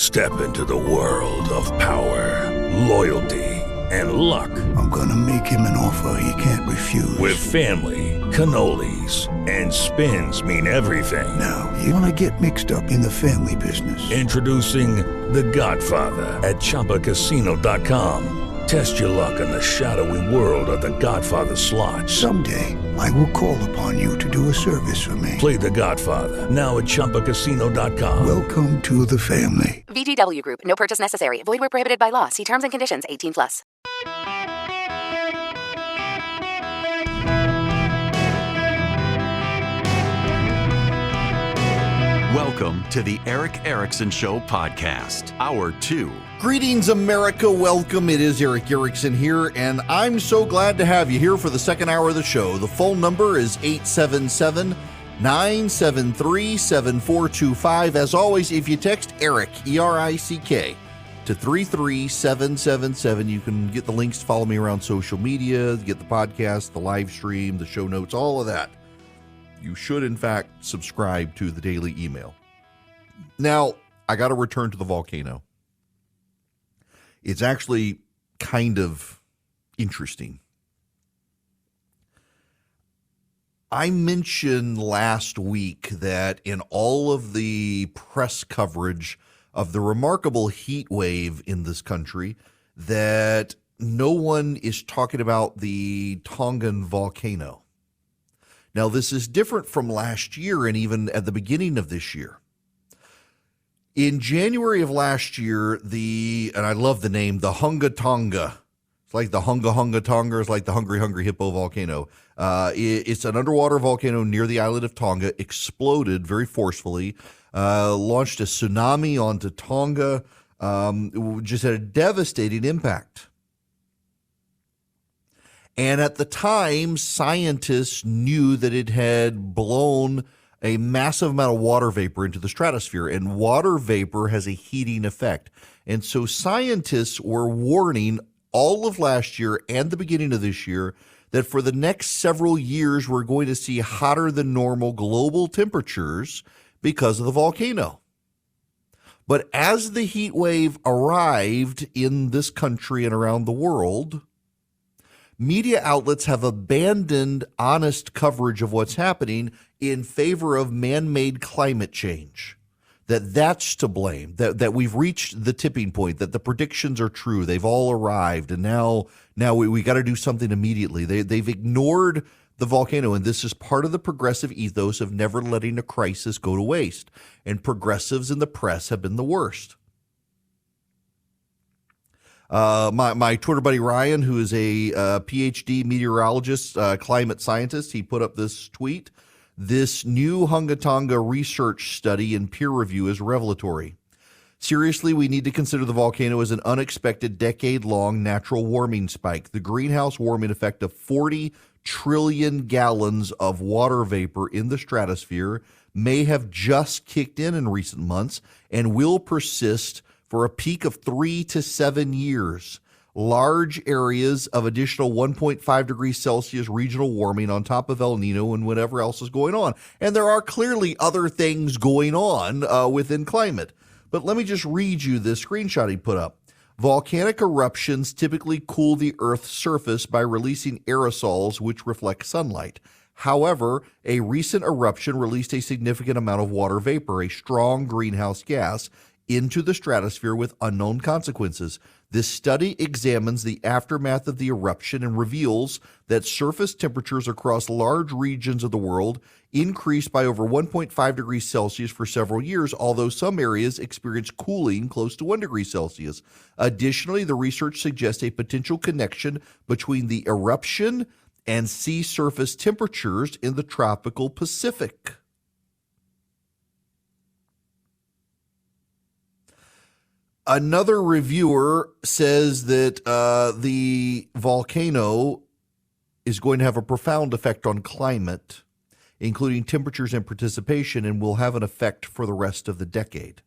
Step into the world of power, loyalty, and luck. I'm gonna make him an offer he can't refuse. With family, cannolis, and spins mean everything. Now, you wanna get mixed up in the family business. Introducing The Godfather at ChumbaCasino.com. Test your luck in the shadowy world of The Godfather slot. Someday, I will call upon you to do a service for me. Play The Godfather, now at ChumbaCasino.com. Welcome to the family. VGW Group. No purchase necessary. Void where prohibited by law. See terms and conditions. 18+. Welcome to the Eric Erickson Show podcast, Hour 2. Greetings, America. Welcome. It is Eric Erickson here, and I'm so glad to have you here for the second hour of the show. The phone number is 877-973-7425. As always, if you text ERIC, E-R-I-C-K, to 33777, you can get the links to follow me around social media, get the podcast, the live stream, the show notes, all of that. You should, in fact, subscribe to the daily email. Now, I got to return to the volcano. It's actually kind of interesting. I mentioned last week that in all of the press coverage of the remarkable heat wave in this country, that no one is talking about the Tongan volcano. Now, this is different from last year and even at the beginning of this year. In January of last year, and I love the name, the Hunga Tonga. It's like the Hunga Tonga. It's like the Hungry Hippo volcano. It's an underwater volcano near the island of Tonga, exploded very forcefully, launched a tsunami onto Tonga, just had a devastating impact. And at the time, scientists knew that it had blown a massive amount of water vapor into the stratosphere, and water vapor has a heating effect. And so scientists were warning all of last year and the beginning of this year that for the next several years, we're going to see hotter than normal global temperatures because of the volcano. But as the heat wave arrived in this country and around the world, media outlets have abandoned honest coverage of what's happening in favor of man-made climate change. That's to blame, that we've reached the tipping point, that the predictions are true, they've all arrived, and now we got to do something immediately. They've ignored the volcano, and this is part of the progressive ethos of never letting a crisis go to waste. And progressives in the press have been the worst. My Twitter buddy Ryan, who is a PhD meteorologist, climate scientist, he put up this tweet. This new Hunga Tonga research study in peer review is revelatory. Seriously, we need to consider the volcano as an unexpected decade-long natural warming spike. The greenhouse warming effect of 40 trillion gallons of water vapor in the stratosphere may have just kicked in recent months and will persist for a peak of 3 to 7 years. Large areas of additional 1.5 degrees Celsius regional warming on top of El Nino and whatever else is going on. And there are clearly other things going on within climate. But let me just read you this screenshot he put up. Volcanic eruptions typically cool the Earth's surface by releasing aerosols which reflect sunlight. However, a recent eruption released a significant amount of water vapor, a strong greenhouse gas, into the stratosphere with unknown consequences. This study examines the aftermath of the eruption and reveals that surface temperatures across large regions of the world increased by over 1.5 degrees Celsius for several years, although some areas experienced cooling close to 1 degree Celsius. Additionally, the research suggests a potential connection between the eruption and sea surface temperatures in the tropical Pacific. Another reviewer says that the volcano is going to have a profound effect on climate, including temperatures and precipitation, and will have an effect for the rest of the decade.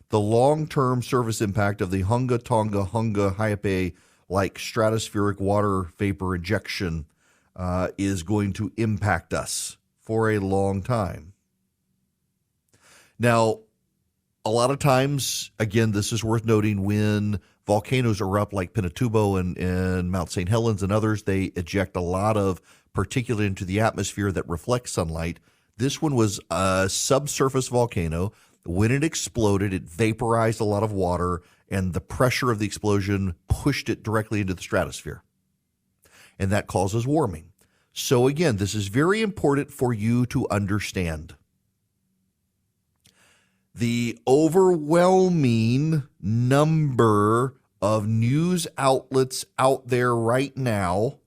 The long-term surface impact of the Hunga Tonga Hunga Haiape like stratospheric water vapor injection is going to impact us for a long time. Now, A lot of times, again, this is worth noting, when volcanoes erupt like Pinatubo and Mount St. Helens and others, they eject a lot of particulate into the atmosphere that reflects sunlight. This one was a subsurface volcano. When it exploded, it vaporized a lot of water, and the pressure of the explosion pushed it directly into the stratosphere. And that causes warming. So again, this is very important for you to understand. The overwhelming number of news outlets out there right now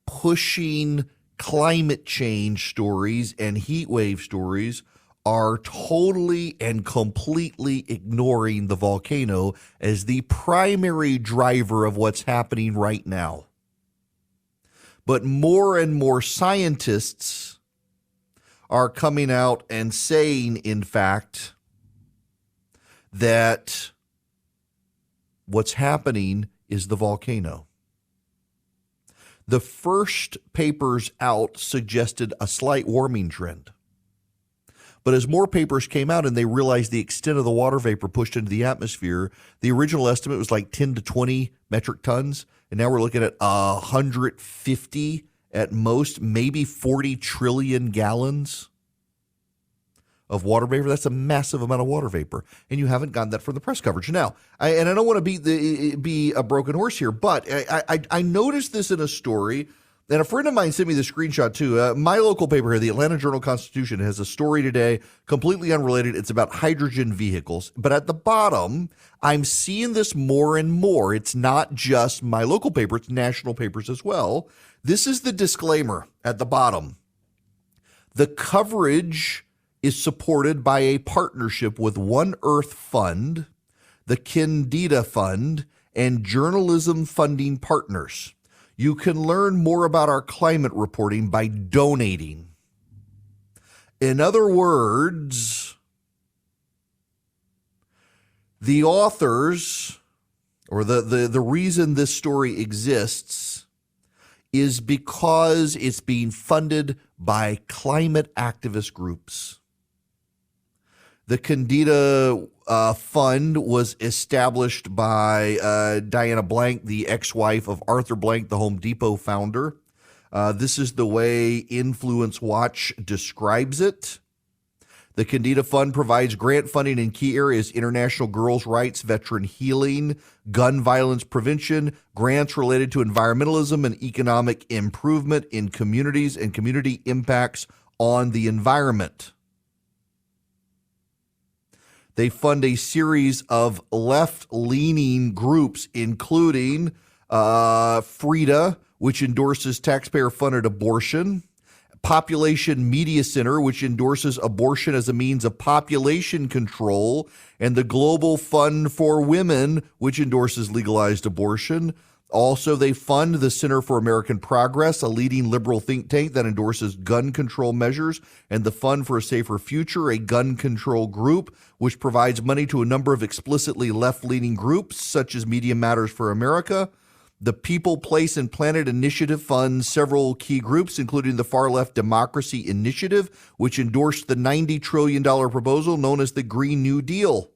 pushing climate change stories and heat wave stories are totally and completely ignoring the volcano as the primary driver of what's happening right now. But more and more scientists are coming out and saying, in fact, that what's happening is the volcano. The first papers out suggested a slight warming trend. But as more papers came out and they realized the extent of the water vapor pushed into the atmosphere, the original estimate was like 10 to 20 metric tons. And now we're looking at 150 at most, maybe 40 trillion gallons of water vapor. That's a massive amount of water vapor. And you haven't gotten that from the press coverage. Now, I don't want to be a broken horse here, but I noticed this in a story. And a friend of mine sent me the screenshot too. My local paper here, the Atlanta Journal-Constitution, has a story today, completely unrelated. It's about hydrogen vehicles. But at the bottom, I'm seeing this more and more. It's not just my local paper, it's national papers as well. This is the disclaimer at the bottom. The coverage is supported by a partnership with One Earth Fund, the Candida Fund, and journalism funding partners. You can learn more about our climate reporting by donating. In other words, the authors, or the reason this story exists, is because it's being funded by climate activist groups. The Candida Fund was established by Diana Blank, the ex-wife of Arthur Blank, the Home Depot founder. This is the way Influence Watch describes it. The Candida Fund provides grant funding in key areas: international girls' rights, veteran healing, gun violence prevention, grants related to environmentalism and economic improvement in communities, and community impacts on the environment. They fund a series of left-leaning groups, including FREDA, which endorses taxpayer-funded abortion, Population Media Center, which endorses abortion as a means of population control, and the Global Fund for Women, which endorses legalized abortion. Also, they fund the Center for American Progress, a leading liberal think tank that endorses gun control measures, and the Fund for a Safer Future, a gun control group, which provides money to a number of explicitly left-leaning groups, such as Media Matters for America. The People, Place, and Planet Initiative funds several key groups, including the far-left Democracy Initiative, which endorsed the $90 trillion proposal known as the Green New Deal.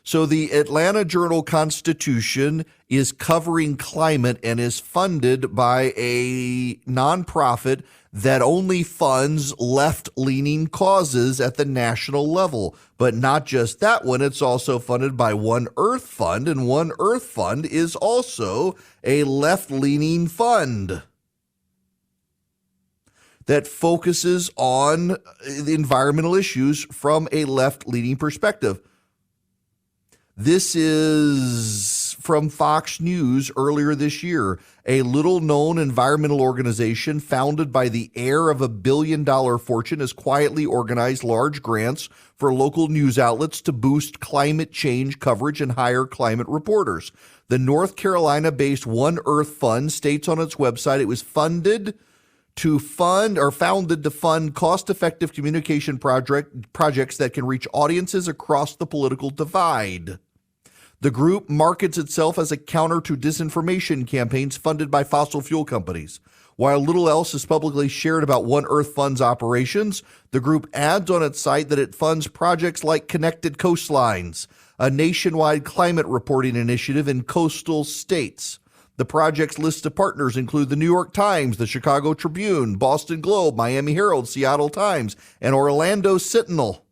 So the Atlanta Journal-Constitution is covering climate and is funded by a nonprofit that only funds left-leaning causes at the national level. But not just that one, it's also funded by One Earth Fund, and One Earth Fund is also a left-leaning fund that focuses on the environmental issues from a left-leaning perspective. This is from Fox News earlier this year. A little-known environmental organization founded by the heir of $1 billion fortune has quietly organized large grants for local news outlets to boost climate change coverage and hire climate reporters. The North Carolina-based One Earth Fund states on its website it was founded to fund cost-effective communication projects that can reach audiences across the political divide. The group markets itself as a counter to disinformation campaigns funded by fossil fuel companies. While little else is publicly shared about One Earth Fund's operations, the group adds on its site that it funds projects like Connected Coastlines, a nationwide climate reporting initiative in coastal states. The project's list of partners include the New York Times, the Chicago Tribune, Boston Globe, Miami Herald, Seattle Times, and Orlando Sentinel.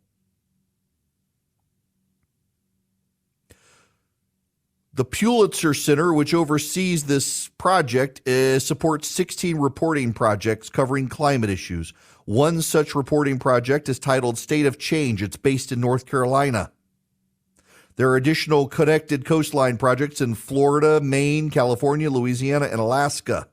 The Pulitzer Center, which oversees this project, supports 16 reporting projects covering climate issues. One such reporting project is titled State of Change. It's based in North Carolina. There are additional connected coastline projects in Florida, Maine, California, Louisiana, and Alaska.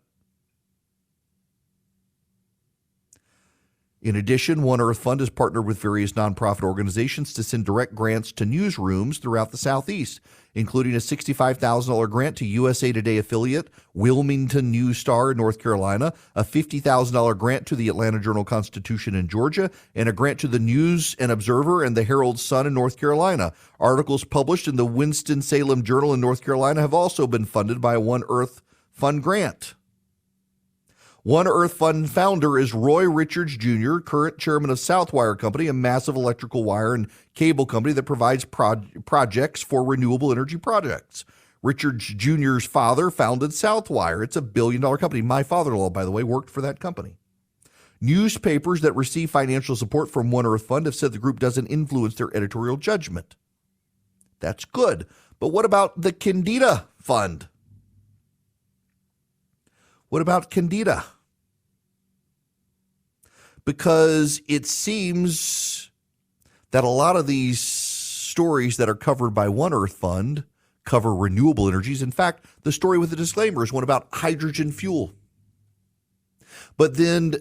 In addition, One Earth Fund has partnered with various nonprofit organizations to send direct grants to newsrooms throughout the Southeast, including a $65,000 grant to USA Today affiliate Wilmington News Star in North Carolina, a $50,000 grant to the Atlanta Journal-Constitution in Georgia, and a grant to the News and Observer and the Herald Sun in North Carolina. Articles published in the Winston-Salem Journal in North Carolina have also been funded by a One Earth Fund grant. One Earth Fund founder is Roy Richards Jr., current chairman of Southwire Company, a massive electrical wire and cable company that provides projects for renewable energy projects. Richards Jr.'s father founded Southwire. It's a billion-dollar company. My father-in-law, by the way, worked for that company. Newspapers that receive financial support from One Earth Fund have said the group doesn't influence their editorial judgment. That's good. But what about the Candida Fund? What about Candida? Because it seems that a lot of these stories that are covered by One Earth Fund cover renewable energies. In fact, the story with the disclaimer is one about hydrogen fuel. But then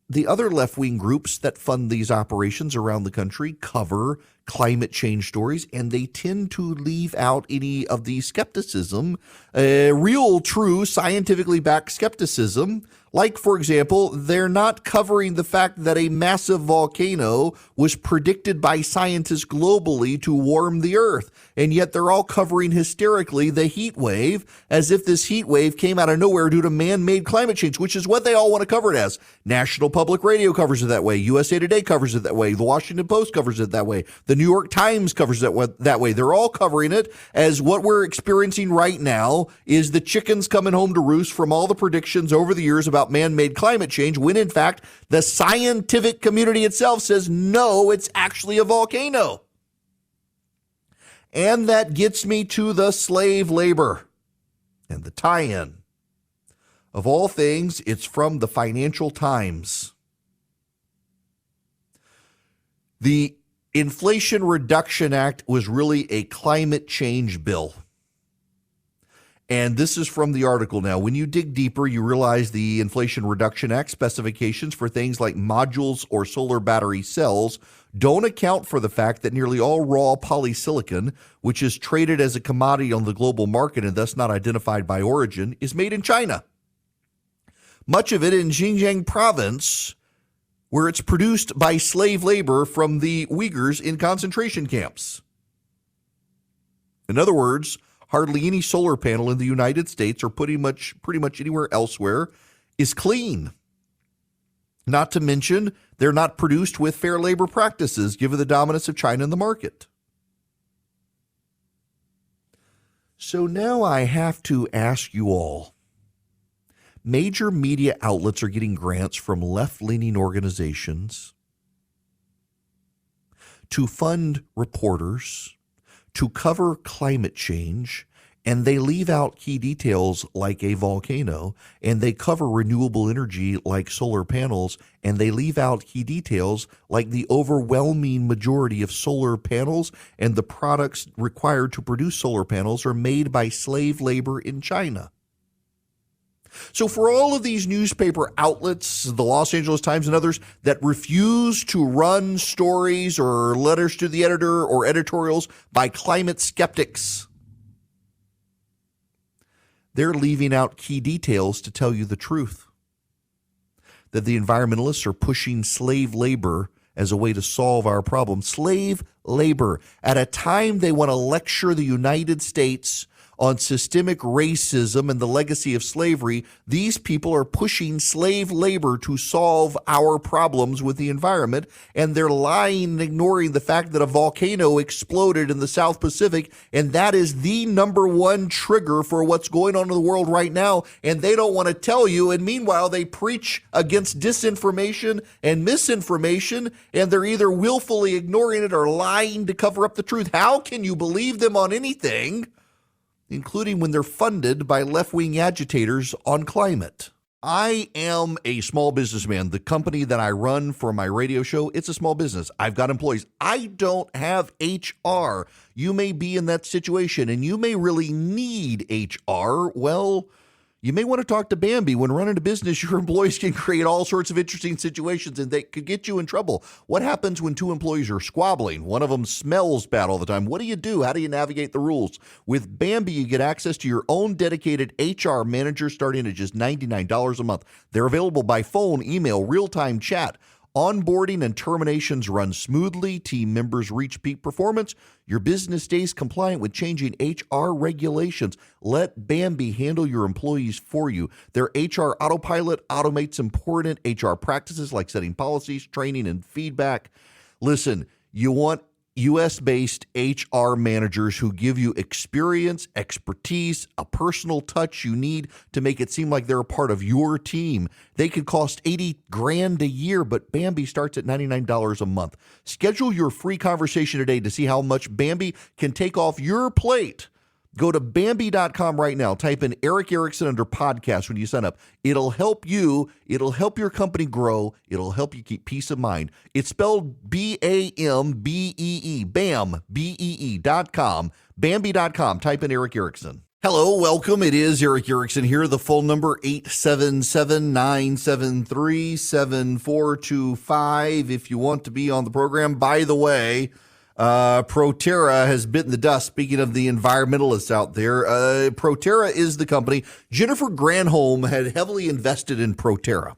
the other left-wing groups that fund these operations around the country cover climate change stories, and they tend to leave out any of the skepticism, real, true, scientifically backed skepticism. Like, for example, they're not covering the fact that a massive volcano was predicted by scientists globally to warm the Earth, and yet they're all covering hysterically the heat wave as if this heat wave came out of nowhere due to man-made climate change, which is what they all want to cover it as. National Public Radio covers it that way. USA Today covers it that way. The Washington Post covers it that way. The New York Times covers it that way. They're all covering it as what we're experiencing right now is the chickens coming home to roost from all the predictions over the years about man-made climate change, when in fact the scientific community itself says no, it's actually a volcano. And that gets me to the slave labor and the tie-in. Of all things, it's from the Financial Times. The Inflation Reduction Act was really a climate change bill. And this is from the article now. When you dig deeper, you realize the Inflation Reduction Act specifications for things like modules or solar battery cells don't account for the fact that nearly all raw polysilicon, which is traded as a commodity on the global market and thus not identified by origin, is made in China. Much of it in Xinjiang province, where it's produced by slave labor from the Uyghurs in concentration camps. In other words, hardly any solar panel in the United States or pretty much anywhere elsewhere is clean. Not to mention, they're not produced with fair labor practices given the dominance of China in the market. So now I have to ask you all, major media outlets are getting grants from left-leaning organizations to fund reporters to cover climate change, and they leave out key details like a volcano, and they cover renewable energy like solar panels, and they leave out key details like the overwhelming majority of solar panels and the products required to produce solar panels are made by slave labor in China. So for all of these newspaper outlets, the Los Angeles Times and others, that refuse to run stories or letters to the editor or editorials by climate skeptics, they're leaving out key details to tell you the truth. That the environmentalists are pushing slave labor as a way to solve our problem. Slave labor. At a time they want to lecture the United States on systemic racism and the legacy of slavery, these people are pushing slave labor to solve our problems with the environment, and they're lying and ignoring the fact that a volcano exploded in the South Pacific, and that is the number one trigger for what's going on in the world right now, and they don't want to tell you, and meanwhile they preach against disinformation and misinformation, and they're either willfully ignoring it or lying to cover up the truth. How can you believe them on anything, including when they're funded by left-wing agitators on climate? I am a small businessman. The company that I run for my radio show, it's a small business. I've got employees. I don't have HR. You may be in that situation, and you may really need HR. Well, you may want to talk to Bambi. When running a business, your employees can create all sorts of interesting situations, and they could get you in trouble. What happens when two employees are squabbling? One of them smells bad all the time. What do you do? How do you navigate the rules? With Bambi, you get access to your own dedicated HR manager starting at just $99 a month. They're available by phone, email, real-time chat. Onboarding and terminations run smoothly. Team members reach peak performance. Your business stays compliant with changing HR regulations. Let Bambi handle your employees for you. Their HR autopilot automates important HR practices like setting policies, training, and feedback. Listen, you want U.S.-based HR managers who give you experience, expertise, a personal touch you need to make it seem like they're a part of your team. They could cost $80,000 a year, but Bambi starts at $99 a month. Schedule your free conversation today to see how much Bambi can take off your plate. Go to Bambi.com right now. Type in Eric Erickson under podcast when you sign up. It'll help you. It'll help your company grow. It'll help you keep peace of mind. It's spelled B-A-M-B-E-E. BAM, B-E-E.com. Bambi.com. Type in Eric Erickson. Hello, welcome. It is Eric Erickson here. The phone number 877-973-7425 if you want to be on the program. By the way, Proterra has bitten the dust. Speaking of the environmentalists out there, Proterra is the company. Jennifer Granholm had heavily invested in Proterra.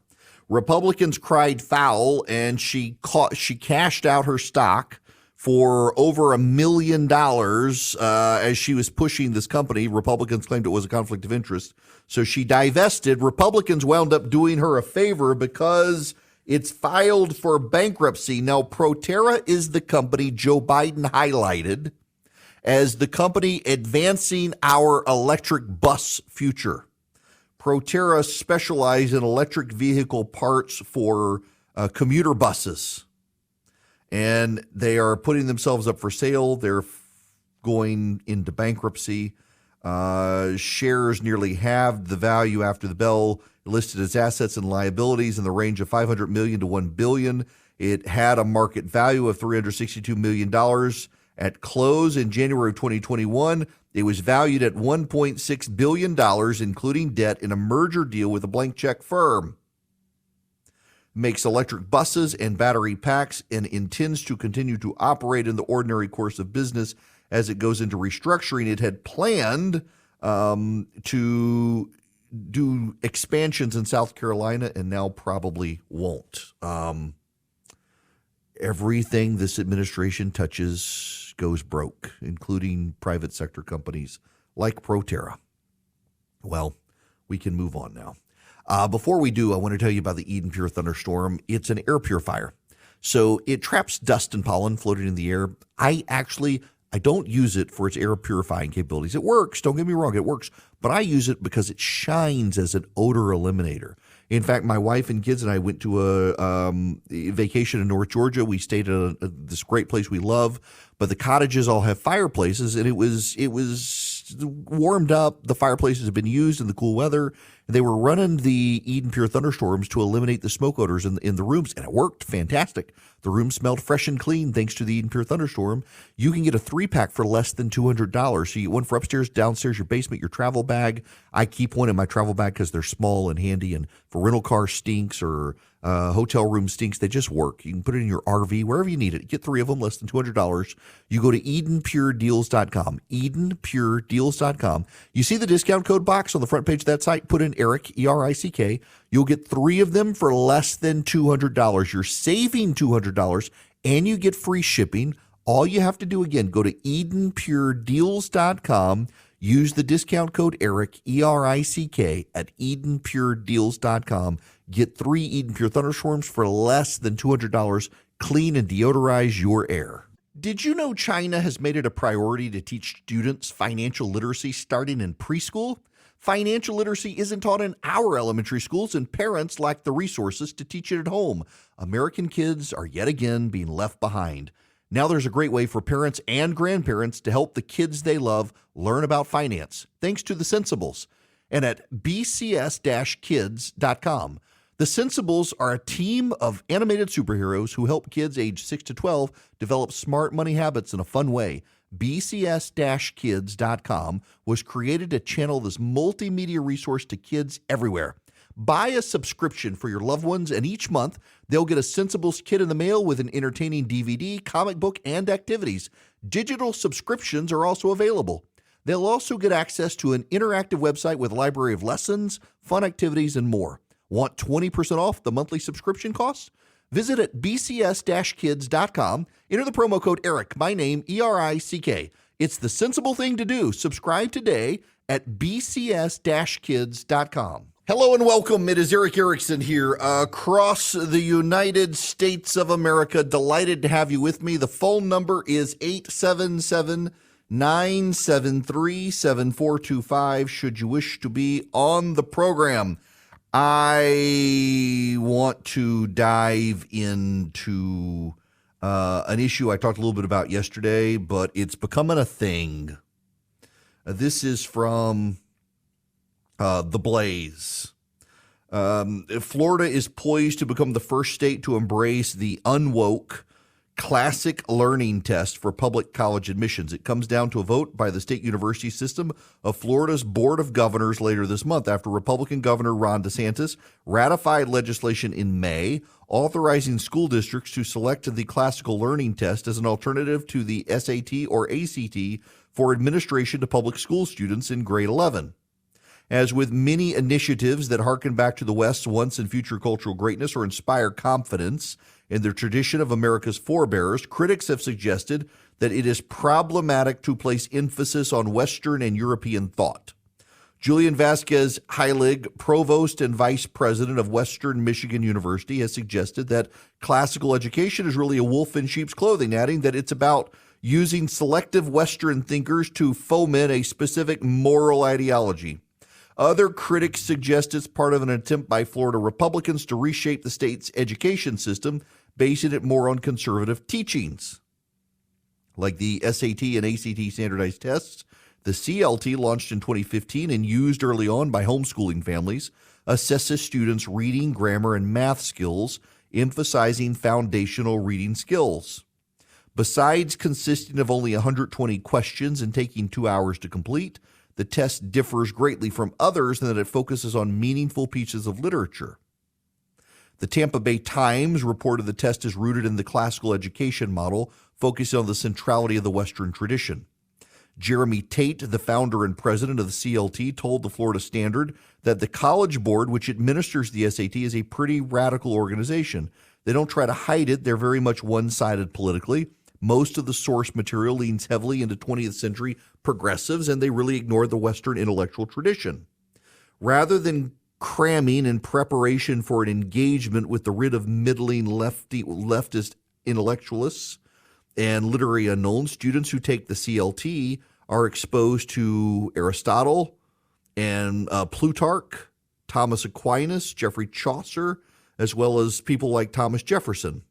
Republicans cried foul, and she cashed out her stock for over $1 million as she was pushing this company. Republicans claimed it was a conflict of interest, so she divested. Republicans wound up doing her a favor because it's filed for bankruptcy. Now, Proterra is the company Joe Biden highlighted as the company advancing our electric bus future. Proterra specializes in electric vehicle parts for commuter buses, and they are putting themselves up for sale. They're going into bankruptcy. Shares nearly halved the value after the bell, listed as assets and liabilities in the range of $500 million to $1 billion. It had a market value of $362 million at close in January of 2021. It was valued at $1.6 billion, including debt, in a merger deal with a blank check firm. Makes electric buses and battery packs and intends to continue to operate in the ordinary course of business as it goes into restructuring. It had planned to do expansions in South Carolina and now probably won't. Everything this administration touches goes broke, including private sector companies like Proterra. Well, we can move on now. Before we do, I want to tell you about the Eden Pure Thunderstorm. It's an air purifier. So it traps dust and pollen floating in the air. I don't use it for its air purifying capabilities. It works, don't get me wrong, it works, but I use it because it shines as an odor eliminator. In fact, my wife and kids and I went to a vacation in North Georgia. We stayed at this great place we love, but the cottages all have fireplaces, and it was warmed up. The fireplaces have been used in the cool weather. They were running the Eden Pure Thunderstorms to eliminate the smoke odors in the rooms, and it worked fantastic. The room smelled fresh and clean thanks to the Eden Pure Thunderstorm. You can get a 3-pack for less than $200. So you get one for upstairs, downstairs, your basement, your travel bag. I keep one in my travel bag because they're small and handy, and for rental car stinks or hotel room stinks, they just work. You can put it in your RV, wherever you need it. Get 3 of them, less than $200. You go to EdenPureDeals.com, EdenPureDeals.com. You see the discount code box on the front page of that site? Put in Eric, E-R-I-C-K. You'll get 3 of them for less than $200. You're saving $200, and you get free shipping. All you have to do, again, go to EdenPureDeals.com. Use the discount code ERIC, E-R-I-C-K, at EdenPureDeals.com. Get 3 Eden Pure Thunderstorms for less than $200. Clean and deodorize your air. Did you know China has made it a priority to teach students financial literacy starting in preschool? Financial literacy isn't taught in our elementary schools, and parents lack the resources to teach it at home. American kids are yet again being left behind. Now there's a great way for parents and grandparents to help the kids they love learn about finance, thanks to the Sensibles, and at bcs-kids.com. The Sensibles are a team of animated superheroes who help kids age 6 to 12 develop smart money habits in a fun way. bcs-kids.com was created to channel this multimedia resource to kids everywhere. Buy a subscription for your loved ones, and each month they'll get a Sensibles kit in the mail with an entertaining DVD, comic book, and activities. Digital subscriptions are also available. They'll also get access to an interactive website with a library of lessons, fun activities, and more. Want 20% off the monthly subscription costs? Visit at bcs-kids.com. Enter the promo code ERIC, my name, E-R-I-C-K. It's the sensible thing to do. Subscribe today at bcs-kids.com. Hello and welcome. It is Eric Erickson here across the United States of America. Delighted to have you with me. The phone number is 877-973-7425 should you wish to be on the program. I want to dive into an issue I talked a little bit about yesterday, but it's becoming a thing. This is from The Blaze. Florida is poised to become the first state to embrace the unwoke classic learning test for public college admissions. It comes down to a vote by the state university system of Florida's Board of Governors later this month after Republican Governor Ron DeSantis ratified legislation in May authorizing school districts to select the classical learning test as an alternative to the SAT or ACT for administration to public school students in grade 11. As with many initiatives that harken back to the West's once and future cultural greatness or inspire confidence in the tradition of America's forebears, critics have suggested that it is problematic to place emphasis on Western and European thought. Julian Vasquez Heilig, provost and vice president of Western Michigan University, has suggested that classical education is really a wolf in sheep's clothing, adding that it's about using selective Western thinkers to foment a specific moral ideology. Other critics suggest it's part of an attempt by Florida Republicans to reshape the state's education system, basing it more on conservative teachings. Like the SAT and ACT standardized tests, the CLT, launched in 2015 and used early on by homeschooling families, assesses students' reading, grammar, and math skills, emphasizing foundational reading skills. Besides consisting of only 120 questions and taking 2 hours to complete, the test differs greatly from others in that it focuses on meaningful pieces of literature. The Tampa Bay Times reported the test is rooted in the classical education model, focusing on the centrality of the Western tradition. Jeremy Tate, the founder and president of the CLT, told the Florida Standard that the College Board, which administers the SAT, is a pretty radical organization. They don't try to hide it. They're very much one-sided politically. Most of the source material leans heavily into 20th century progressives, and they really ignore the Western intellectual tradition. Rather than cramming in preparation for an engagement with the rid of middling leftist intellectualists and literary unknowns, students who take the CLT are exposed to Aristotle and Plutarch, Thomas Aquinas, Geoffrey Chaucer, as well as people like Thomas Jefferson.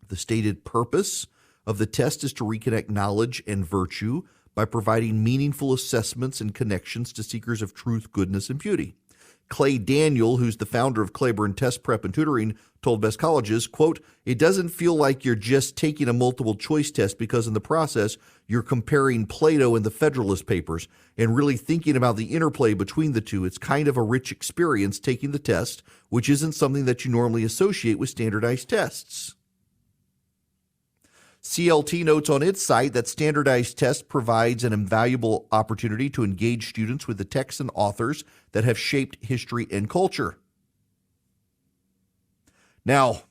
The stated purpose of the test is to reconnect knowledge and virtue by providing meaningful assessments and connections to seekers of truth, goodness, and beauty. Clay Daniel, who's the founder of Claiborne Test Prep and Tutoring, told Best Colleges, quote, "It doesn't feel like you're just taking a multiple choice test because in the process you're comparing Plato and the Federalist Papers and really thinking about the interplay between the two. It's kind of a rich experience taking the test, which isn't something that you normally associate with standardized tests." CLT notes on its site that standardized test provides an invaluable opportunity to engage students with the texts and authors that have shaped history and culture. Now,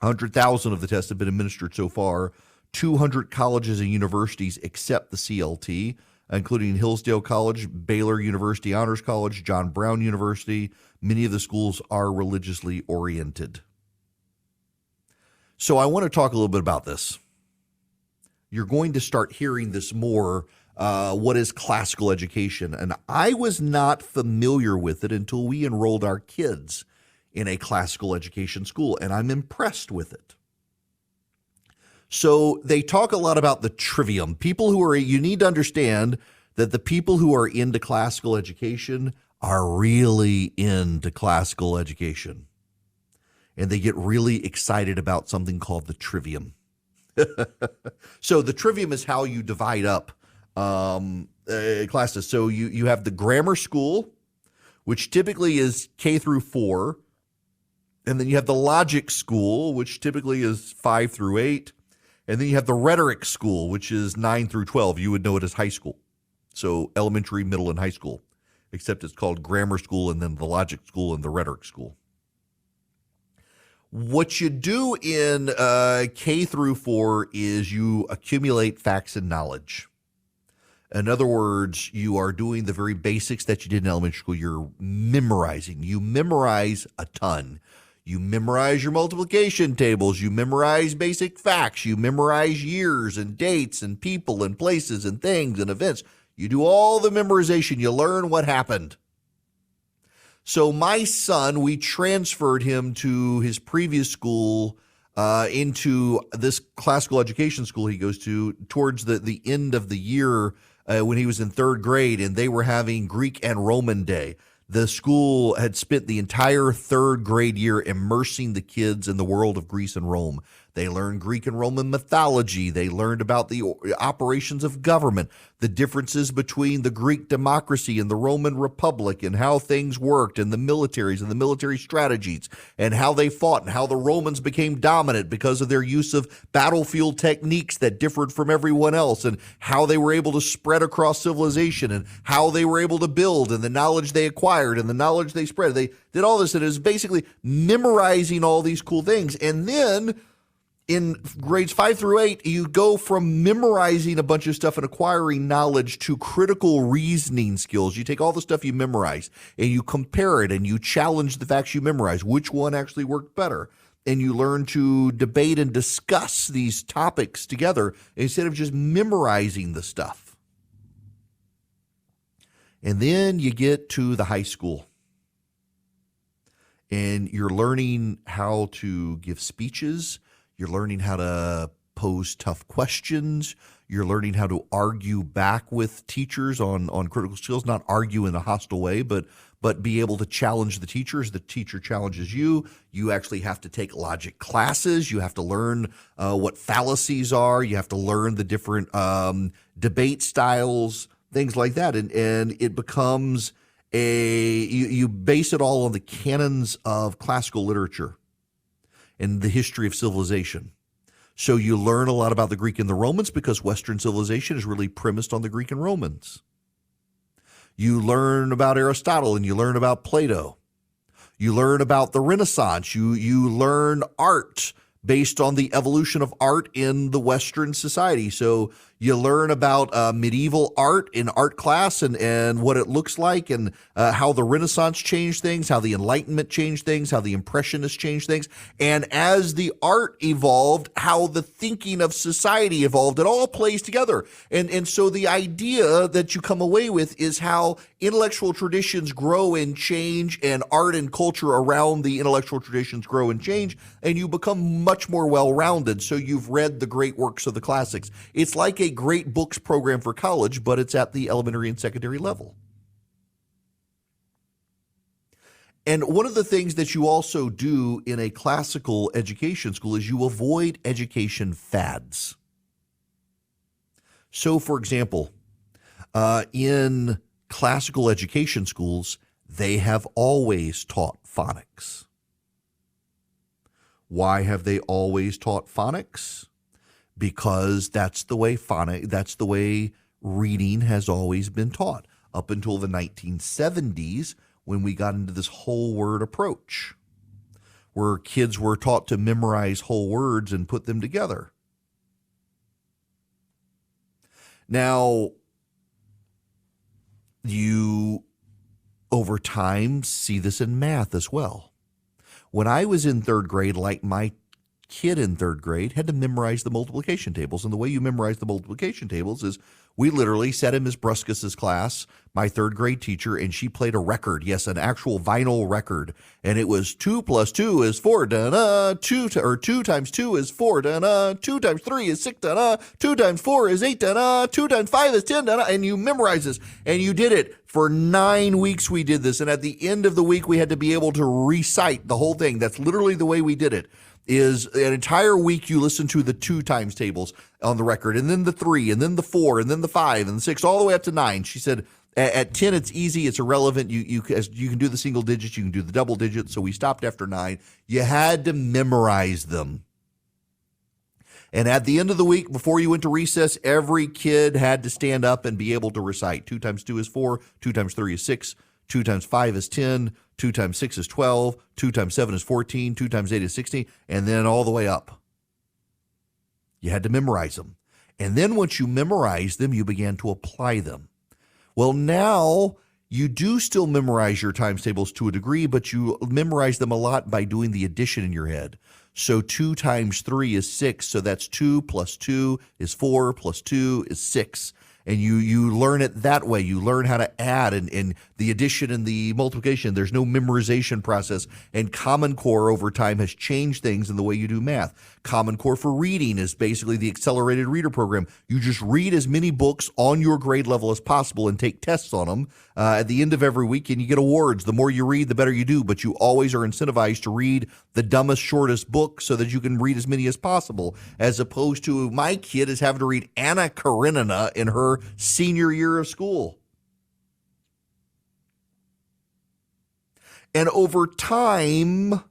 100,000 of the tests have been administered so far. 200 colleges and universities accept the CLT. including Hillsdale College, Baylor University Honors College, John Brown University. Many of the schools are religiously oriented. So I want to talk a little bit about this. You're going to start hearing this more. What is classical education? And I was not familiar with it until we enrolled our kids in a classical education school, and I'm impressed with it. So they talk a lot about the trivium. You need to understand that the people who are into classical education are really into classical education. And they get really excited about something called the trivium. So the trivium is how you divide up classes. So you have the grammar school, which typically is K through 4. And then you have the logic school, which typically is 5 through 8. And then you have the rhetoric school, which is 9 through 12. You would know it as high school. So elementary, middle, and high school, except it's called grammar school and then the logic school and the rhetoric school. What you do in K through 4 is you accumulate facts and knowledge. In other words, you are doing the very basics that you did in elementary school. You're memorizing. You memorize a ton. You memorize your multiplication tables. You memorize basic facts. You memorize years and dates and people and places and things and events. You do all the memorization. You learn what happened. So my son, we transferred him to his previous school into this classical education school he goes to towards the end of the year when he was in 3rd grade, and they were having Greek and Roman Day. The school had spent the entire 3rd grade year immersing the kids in the world of Greece and Rome. They learned Greek and Roman mythology. They learned about the operations of government, the differences between the Greek democracy and the Roman Republic, and how things worked, and the militaries and the military strategies, and how they fought, and how the Romans became dominant because of their use of battlefield techniques that differed from everyone else, and how they were able to spread across civilization, and how they were able to build, and the knowledge they acquired, and the knowledge they spread. They did all this, and it was basically memorizing all these cool things. And then in grades 5 through 8, you go from memorizing a bunch of stuff and acquiring knowledge to critical reasoning skills. You take all the stuff you memorize and you compare it and you challenge the facts you memorize. Which one actually worked better? And you learn to debate and discuss these topics together instead of just memorizing the stuff. And then you get to the high school. And you're learning how to give speeches. You're learning how to pose tough questions. You're learning how to argue back with teachers on critical skills, not argue in a hostile way, but be able to challenge the teachers. The teacher challenges you. You actually have to take logic classes. You have to learn what fallacies are. You have to learn the different debate styles, things like that. And it becomes you base it all on the canons of classical literature and the history of civilization. So you learn a lot about the Greek and the Romans because Western civilization is really premised on the Greek and Romans. You learn about Aristotle and you learn about Plato. You learn about the Renaissance. You learn art based on the evolution of art in the Western society. So you learn about medieval art in art class and what it looks like, and how the Renaissance changed things, how the Enlightenment changed things, how the Impressionists changed things. And as the art evolved, how the thinking of society evolved. It all plays together. And so the idea that you come away with is how intellectual traditions grow and change, and art and culture around the intellectual traditions grow and change, and you become much more well-rounded. So you've read the great works of the classics. It's like a great books program for college, but it's at the elementary and secondary level. And one of the things that you also do in a classical education school is you avoid education fads. So, for example, in classical education schools, they have always taught phonics. Why have they always taught phonics? Because that's the way reading has always been taught up until the 1970s, when we got into this whole word approach, where kids were taught to memorize whole words and put them together. Now, You, over time, see this in math as well. When I was in third grade, like my kid in third grade had to memorize the multiplication tables. And the way you memorize the multiplication tables is we literally sat in Ms. Bruskus's class, my third grade teacher, and she played a record. Yes, an actual vinyl record. And it was 2 + 2 is 4, da-na, 2 times 2 is 4, da-na, 2 times 3 is 6, da-na, 2 times 4 is 8, da-na, 2 times 5 is 10, da-na, and you memorize this. And you did it. For 9 weeks we did this. And at the end of the week, we had to be able to recite the whole thing. That's literally the way we did it. Is an entire week you listen to the 2 times tables on the record, and then the 3, and then the 4, and then the 5, and the 6, all the way up to 9. She said at 10 it's easy, it's irrelevant. You can do the single digits, you can do the double digits. So we stopped after 9. You had to memorize them. And at the end of the week, before you went to recess, every kid had to stand up and be able to recite. 2 times 2 is 4, 2 times 3 is 6, 2 times 5 is 10, 2 times 6 is 12, 2 times 7 is 14, 2 times 8 is 16, and then all the way up. You had to memorize them. And then once you memorized them, you began to apply them. Well, now you do still memorize your times tables to a degree, but you memorize them a lot by doing the addition in your head. So 2 times 3 is 6, so that's 2 + 2 is 4 + 2 is 6. And you learn it that way. You learn how to add and the addition and the multiplication. There's no memorization process. And Common Core over time has changed things in the way you do math. Common Core for reading is basically the accelerated reader program. You just read as many books on your grade level as possible and take tests on them at the end of every week, and you get awards. The more you read, the better you do. But you always are incentivized to read the dumbest, shortest book so that you can read as many as possible, as opposed to my kid is having to read Anna Karenina in her senior year of school. And over time,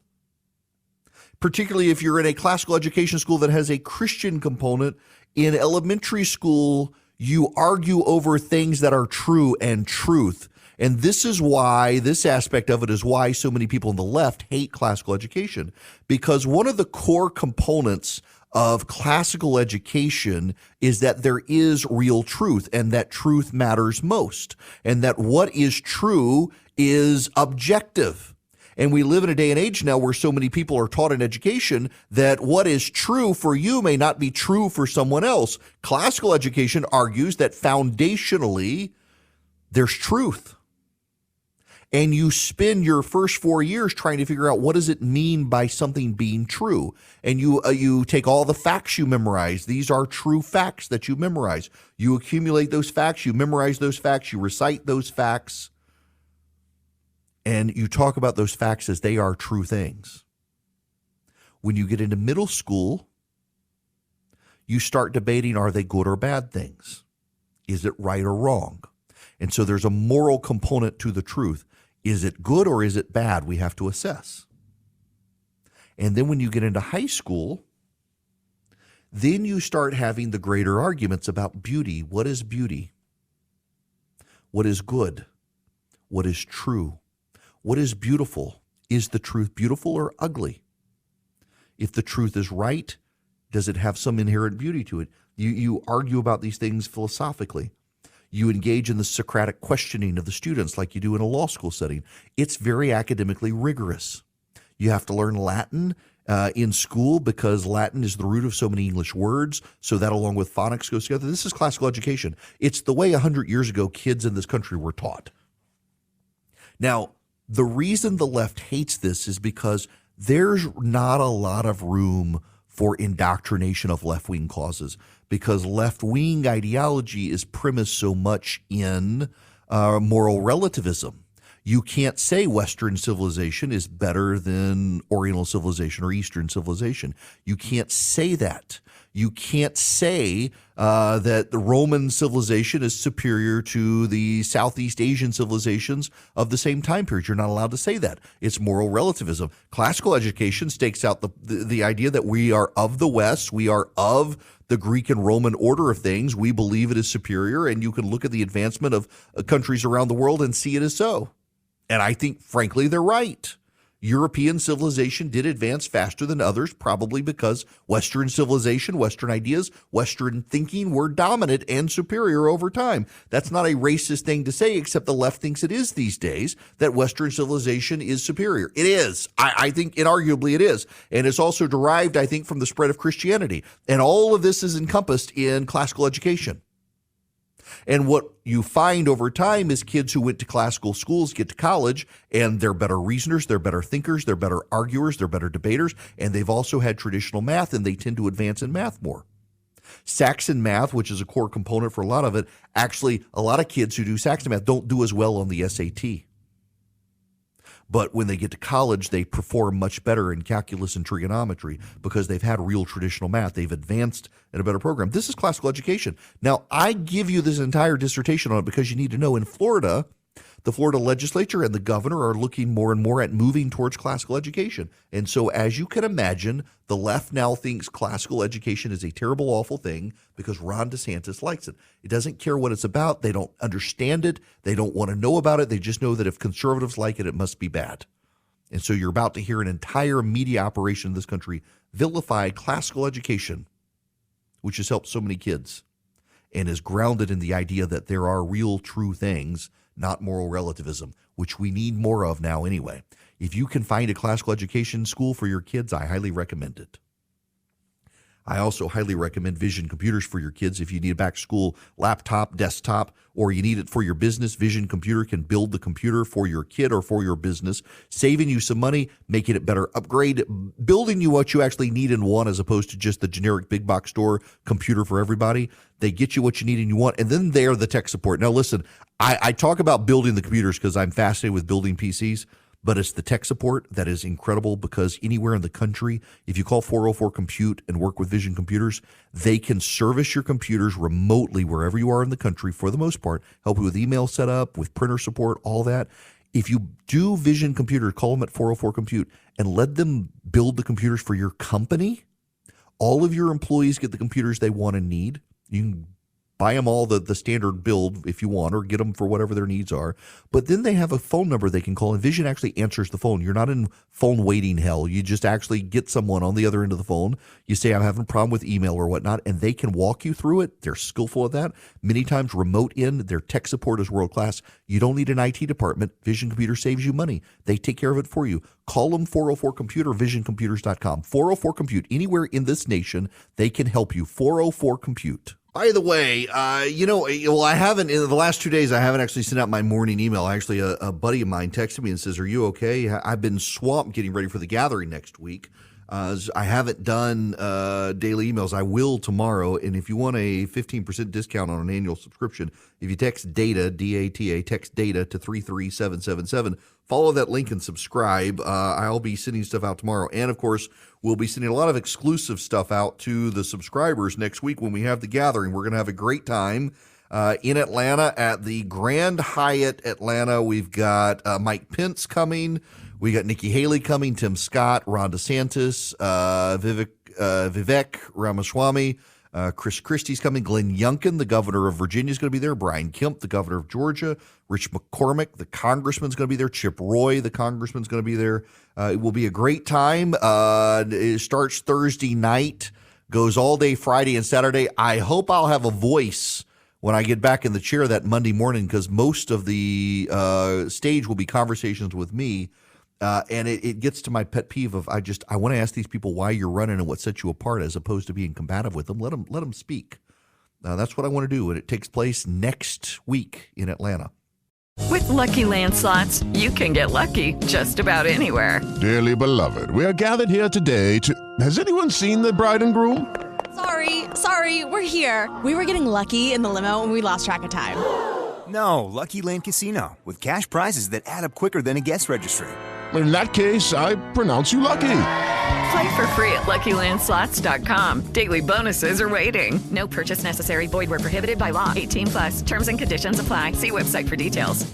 particularly if you're in a classical education school that has a Christian component, in elementary school, you argue over things that are true and truth. And this is why, this aspect of it is why so many people on the left hate classical education. Because one of the core components of classical education is that there is real truth, and that truth matters most, and that what is true is objective. And we live in a day and age now where so many people are taught in education that what is true for you may not be true for someone else. Classical education argues that foundationally there's truth. And you spend your first 4 years trying to figure out what does it mean by something being true. And you take all the facts you memorize. These are true facts that you memorize. You accumulate those facts, you memorize those facts, you recite those facts, and you talk about those facts as they are true things. When you get into middle school, you start debating, are they good or bad things? Is it right or wrong? And so there's a moral component to the truth. Is it good or is it bad? We have to assess. And then when you get into high school, then you start having the greater arguments about beauty. What is beauty? What is good? What is true? What is beautiful? Is the truth beautiful or ugly? If the truth is right, does it have some inherent beauty to it? You argue about these things philosophically. You engage in the Socratic questioning of the students like you do in a law school setting. It's very academically rigorous. You have to learn Latin in school because Latin is the root of so many English words. So that, along with phonics, goes together. This is classical education. It's the way 100 years ago kids in this country were taught. Now, the reason the left hates this is because there's not a lot of room for indoctrination of left-wing causes, because left-wing ideology is premised so much in moral relativism. You can't say Western civilization is better than Oriental civilization or Eastern civilization. You can't say that. You can't say that the Roman civilization is superior to the Southeast Asian civilizations of the same time period. You're not allowed to say that. It's moral relativism. Classical education stakes out the idea that we are of the West. We are of the Greek and Roman order of things. We believe it is superior, and you can look at the advancement of countries around the world and see it as so. And I think, frankly, they're right. European civilization did advance faster than others, probably because Western civilization, Western ideas, Western thinking were dominant and superior over time. That's not a racist thing to say, except the left thinks it is these days, that Western civilization is superior. It is. I think inarguably it is. And it's also derived, I think, from the spread of Christianity. And all of this is encompassed in classical education. And what you find over time is kids who went to classical schools get to college, and they're better reasoners, they're better thinkers, they're better arguers, they're better debaters, and they've also had traditional math, and they tend to advance in math more. Saxon math, which is a core component for a lot of it, actually, a lot of kids who do Saxon math don't do as well on the SAT. But when they get to college, they perform much better in calculus and trigonometry because they've had real traditional math. They've advanced in a better program. This is classical education. Now, I give you this entire dissertation on it because you need to know in Florida, the Florida legislature and the governor are looking more and more at moving towards classical education. And so, as you can imagine, the left now thinks classical education is a terrible, awful thing because Ron DeSantis likes it. It doesn't care what it's about. They don't understand it. They don't want to know about it. They just know that if conservatives like it, it must be bad. And so you're about to hear an entire media operation in this country vilify classical education, which has helped so many kids and is grounded in the idea that there are real, true things, not moral relativism, which we need more of now anyway. If you can find a classical education school for your kids, I highly recommend it. I also highly recommend Vision Computers for your kids. If you need a back-to-school laptop, desktop, or you need it for your business, Vision Computer can build the computer for your kid or for your business, saving you some money, making it better upgrade, building you what you actually need and want as opposed to just the generic big box store computer for everybody. They get you what you need and you want, and then they're the tech support. Now, listen, I talk about building the computers because I'm fascinated with building PCs. But it's the tech support that is incredible because anywhere in the country, if you call 404-COMPUTE and work with Vision Computers, they can service your computers remotely wherever you are in the country for the most part, help you with email setup, with printer support, all that. If you do Vision Computers, call them at 404-COMPUTE and let them build the computers for your company. All of your employees get the computers they want and need. You can buy them all the standard build if you want, or get them for whatever their needs are. But then they have a phone number they can call, and Vision actually answers the phone. You're not in phone waiting hell. You just actually get someone on the other end of the phone. You say, I'm having a problem with email or whatnot, and they can walk you through it. They're skillful at that. Many times remote in. Their tech support is world class. You don't need an IT department. Vision Computer saves you money. They take care of it for you. Call them 404-COMPUTE or visioncomputers.com. 404-COMPUTE. Anywhere in this nation, they can help you. 404-COMPUTE. By the way, I haven't, in the last 2 days, I haven't actually sent out my morning email. Actually, a buddy of mine texted me and says, are you okay? I've been swamped getting ready for the gathering next week. I haven't done daily emails. I will tomorrow. And if you want a 15% discount on an annual subscription, if you text DATA, D-A-T-A, text DATA to 33777, follow that link and subscribe. I'll be sending stuff out tomorrow. And, of course, we'll be sending a lot of exclusive stuff out to the subscribers next week when we have the gathering. We're going to have a great time in Atlanta at the Grand Hyatt Atlanta. We've got Mike Pence coming. We got Nikki Haley coming, Tim Scott, Ron DeSantis, Vivek Ramaswamy, Chris Christie's coming, Glenn Youngkin, the governor of Virginia, is going to be there, Brian Kemp, the governor of Georgia, Rich McCormick, the congressman's going to be there, Chip Roy, the congressman's going to be there. It will be a great time. It starts Thursday night, goes all day Friday and Saturday. I hope I'll have a voice when I get back in the chair that Monday morning because most of the stage will be conversations with me. And it gets to my pet peeve of I want to ask these people why you're running and what sets you apart as opposed to being combative with them. Let them speak. That's what I want to do. And it takes place next week in Atlanta. With Lucky Land Slots, you can get lucky just about anywhere. Dearly beloved, we are gathered here today to... Has anyone seen the bride and groom? Sorry, we're here. We were getting lucky in the limo and we lost track of time. No, Lucky Land Casino, with cash prizes that add up quicker than a guest registry. In that case, I pronounce you lucky. Play for free at LuckyLandSlots.com. Daily bonuses are waiting. No purchase necessary. Void where prohibited by law. 18+. Terms and conditions apply. See website for details.